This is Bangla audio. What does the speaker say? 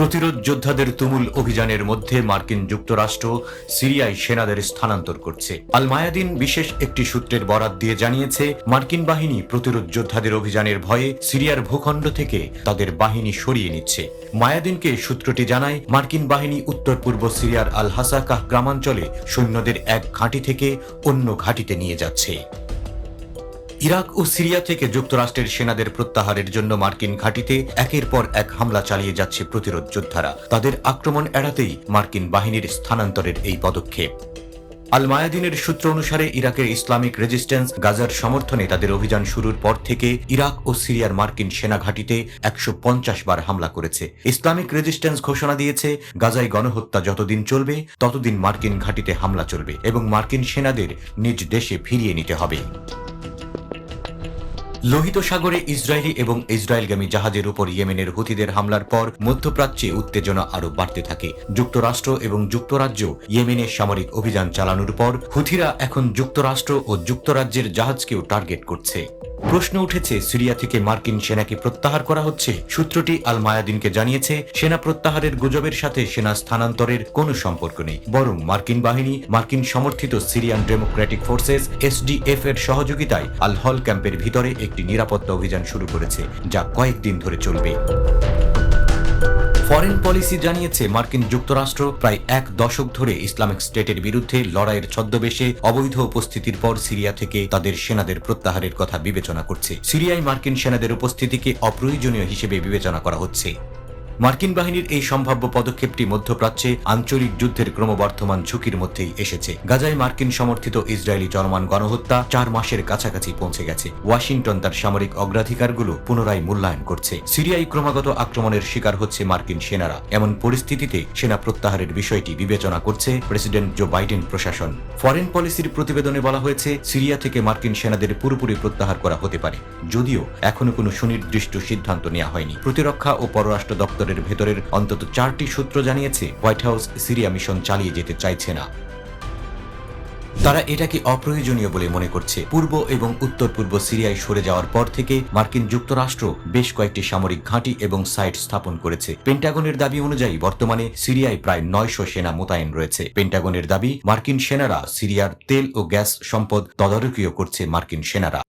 প্রতিরোধ যোদ্ধাদের তুমুল অভিযানের মধ্যে মার্কিন যুক্তরাষ্ট্র সিরিয়ায় সেনাদের স্থানান্তর করছে। আল মায়াদিন বিশেষ একটি সূত্রের বরাত দিয়ে জানিয়েছে, মার্কিন বাহিনী প্রতিরোধ যোদ্ধাদের অভিযানের ভয়ে সিরিয়ার ভূখণ্ড থেকে তাদের বাহিনী সরিয়ে নিচ্ছে। মায়াদিনকে সূত্রটি জানায়, মার্কিন বাহিনী উত্তর পূর্ব সিরিয়ার আল হাসাকাহ গ্রামাঞ্চলে সৈন্যদের এক ঘাঁটি থেকে অন্য ঘাঁটিতে নিয়ে যাচ্ছে। ইরাক ও সিরিয়া থেকে যুক্তরাষ্ট্রের সেনাদের প্রত্যাহারের জন্য মার্কিন ঘাঁটিতে একের পর এক হামলা চালিয়ে যাচ্ছে প্রতিরোধ যোদ্ধারা। তাদের আক্রমণ এড়াতেই মার্কিন বাহিনীর স্থানান্তরের এই পদক্ষেপ। আল মায়াদিনের সূত্র অনুসারে ইরাকের ইসলামিক রেজিস্ট্যান্স গাজার সমর্থনে তাদের অভিযান শুরুর পর থেকে ইরাক ও সিরিয়ার মার্কিন সেনা ঘাঁটিতে 150 বার হামলা করেছে। ইসলামিক রেজিস্ট্যান্স ঘোষণা দিয়েছে, গাজায় গণহত্যা যতদিন চলবে ততদিন মার্কিন ঘাঁটিতে হামলা চলবে এবং মার্কিন সেনাদের নিজ দেশে ফিরিয়ে নিতে হবে। লোহিত সাগরে ইসরায়েলি এবং ইসরায়েলগামী জাহাজের উপর ইয়েমেনের হুথিদের হামলার পর মধ্যপ্রাচ্যে উত্তেজনা আরও বাড়তে থাকে। যুক্তরাষ্ট্র এবং যুক্তরাজ্য ইয়েমেনে সামরিক অভিযান চালানোর পর হুথিরা এখন যুক্তরাষ্ট্র ও যুক্তরাজ্যের জাহাজকেও টার্গেট করছে। প্রশ্ন উঠেছে, সিরিয়া থেকে মার্কিন সেনাকে প্রত্যাহার করা হচ্ছে? সূত্রটি আল মায়াদিনকে জানিয়েছে, সেনা প্রত্যাহারের গুজবের সাথে সেনা স্থানান্তরের কোনো সম্পর্ক নেই, বরং মার্কিন বাহিনী মার্কিন সমর্থিত সিরিয়ান ডেমোক্রেটিক ফোর্সেস এসডিএফ এর সহযোগিতায় আল হল ক্যাম্পের ভিতরে একটি নিরাপত্তা অভিযান শুরু করেছে, যা কয়েকদিন ধরে চলবে। ফরেন পলিসি জানিয়েছে, মার্কিন যুক্তরাষ্ট্র প্রায় এক দশক ধরে ইসলামিক স্টেটের বিরুদ্ধে লড়াইয়ের ছদ্মবেশে অবৈধ উপস্থিতির পর সিরিয়া থেকে তাদের সেনাদের প্রত্যাহারের কথা বিবেচনা করছে। সিরিয়ায় মার্কিন সেনাদের উপস্থিতিকে অপ্রয়োজনীয় হিসেবে বিবেচনা করা হচ্ছে। মার্কিন বাহিনীর এই সম্ভাব্য পদক্ষেপটি মধ্যপ্রাচ্যে আঞ্চলিক যুদ্ধের ক্রমবর্ধমান ঝুঁকির মধ্যেই এসেছে। গাজায় মার্কিন সমর্থিত ইসরায়েলি চলমান গণহত্যা 4 মাসের কাছাকাছি পৌঁছে গেছে। ওয়াশিংটন তার সামরিক অগ্রাধিকারগুলো পুনরায় মূল্যায়ন করছে। সিরিয়ায় ক্রমাগত আক্রমণের শিকার হচ্ছে মার্কিন সেনারা। এমন পরিস্থিতিতে সেনা প্রত্যাহারের বিষয়টি বিবেচনা করছে প্রেসিডেন্ট জো বাইডেন প্রশাসন। ফরেন পলিসির প্রতিবেদনে বলা হয়েছে, সিরিয়া থেকে মার্কিন সেনাদের পুরোপুরি প্রত্যাহার করা হতে পারে, যদিও এখনো কোনো সুনির্দিষ্ট সিদ্ধান্ত নেওয়া হয়নি। প্রতিরক্ষা ও পররাষ্ট্র দপ্তরের ভেতরের অন্তত 4টি সূত্র জানিয়েছে, হোয়াইট হাউস সিরিয়া মিশন চালিয়ে যেতে চাইছে না। তারা এটাকে অপ্রয়োজনীয় বলে মনে করছে। পূর্ব এবং উত্তর পূর্ব সিরিয়ায় সরে যাওয়ার পর থেকে মার্কিন যুক্তরাষ্ট্র বেশ কয়েকটি সামরিক ঘাঁটি এবং সাইট স্থাপন করেছে। পেন্টাগনের দাবি অনুযায়ী বর্তমানে সিরিয়ায় প্রায় 900 সেনা মোতায়েন রয়েছে। পেন্টাগনের দাবি, মার্কিন সেনারা সিরিয়ার তেল ও গ্যাস সম্পদ তদারকিও করছে মার্কিন সেনারা।